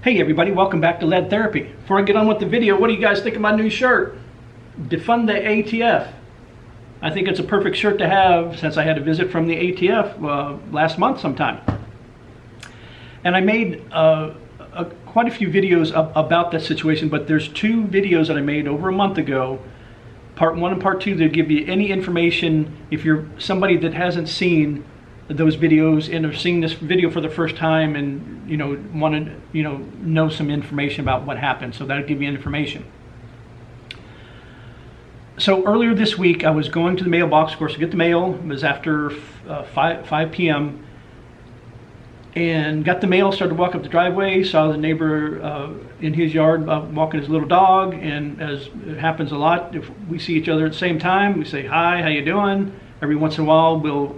Hey everybody, welcome back to Leas Therapy. Before I get on with the video, what do you guys think of my new shirt? Defund the ATF. I think it's a perfect shirt to have since I had a visit from the ATF last month sometime. And I made quite a few videos about that situation, but there's two videos that I made over a month ago, part one and part two, that give you any information if you're somebody that hasn't seen those videos and are seeing this video for the first time and want to know some information about what happened. So that'll give you information. So earlier this week I was going to the mailbox, of course, to get the mail. It was after 5 p.m. and got the mail, started to walk up the driveway, saw the neighbor in his yard walking his little dog, and as it happens a lot, if we see each other at the same time, we say, "Hi, how you doing?" Every once in a while we'll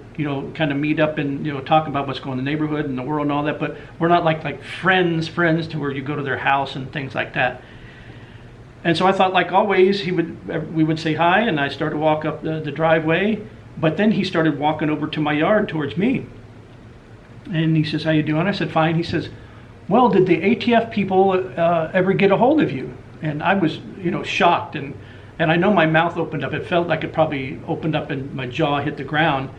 kind of meet up and talk about what's going on in the neighborhood and the world and all that, but we're not like friends to where you go to their house and things like that. And so I thought, like always, we would say hi, and I started to walk up the driveway, but then he started walking over to my yard towards me. And he says, "How you doing?" I said, "Fine." He says, "Well, did the ATF people ever get a hold of you?" And I was shocked, and I know my mouth opened up. It felt like it probably opened up and my jaw hit the ground.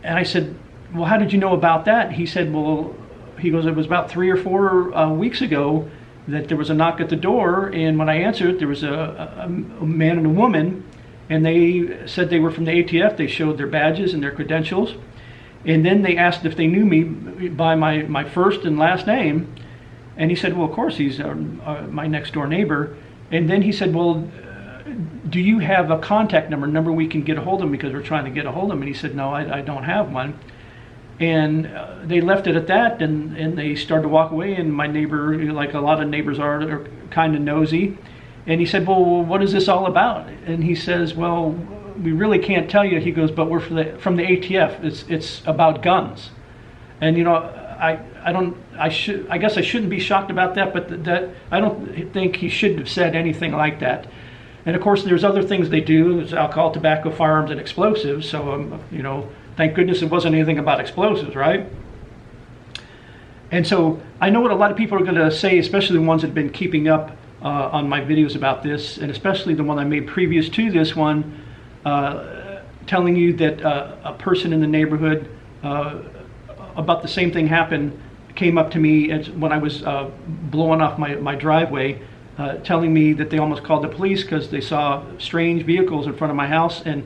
And I said, "Well, how did you know about that?" He said, "Well," he goes, "it was about 3 or 4 weeks ago that there was a knock at the door, and when I answered, there was a man and a woman, and they said they were from the ATF. They showed their badges and their credentials, and then they asked if they knew me by my first and last name." And he said, "Well, of course, he's my next door neighbor." And then he said, "Well, do you have a contact number we can get a hold of him, because we're trying to get a hold of him?" And he said, "No, I don't have one." And they left it at that, and they started to walk away, and my neighbor, like a lot of neighbors are kind of nosy. And he said, "Well, what is this all about?" And he says, "Well, we really can't tell you." He goes, "But we're from the ATF. It's about guns." And I guess I shouldn't be shocked about that, but that I don't think he should have said anything like that. And of course, there's other things they do. There's alcohol, tobacco, firearms, and explosives. So, thank goodness it wasn't anything about explosives, right? And so I know what a lot of people are going to say, especially the ones that have been keeping up on my videos about this, and especially the one I made previous to this one, telling you that a person in the neighborhood about the same thing happened, came up to me when I was blowing off my driveway, telling me that they almost called the police because they saw strange vehicles in front of my house, and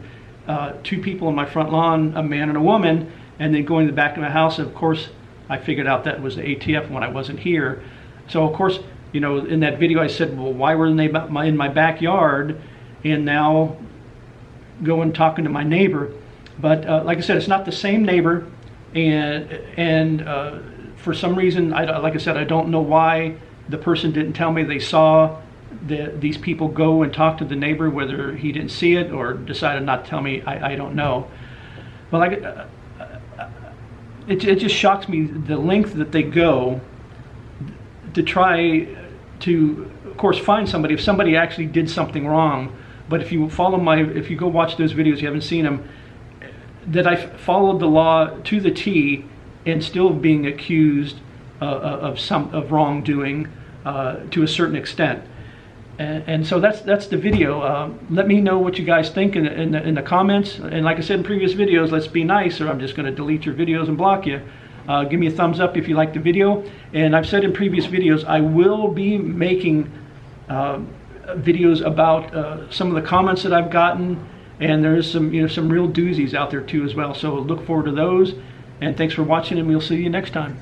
2 people in my front lawn, a man and a woman, and then going to the back of my house. And of course, I figured out that was the ATF when I wasn't here. So of course, in that video I said, "Well, why were they in my backyard?" And now going talking to my neighbor. But like I said, it's not the same neighbor, and for some reason, like I said, I don't know why the person didn't tell me they saw these people go and talk to the neighbor. Whether he didn't see it or decided not to tell me, I don't know. But it just shocks me the length that they go to try to, of course, find somebody if somebody actually did something wrong. But if you go watch those videos, you haven't seen them, that I followed the law to the T and still being accused of wrongdoing to a certain extent. And so that's the video. Let me know what you guys think in the comments. And like I said in previous videos, let's be nice, or I'm just going to delete your videos and block you. Give me a thumbs up if you like the video. And I've said in previous videos, I will be making videos about some of the comments that I've gotten, and there's some some real doozies out there too as well. So look forward to those. And thanks for watching, and we'll see you next time.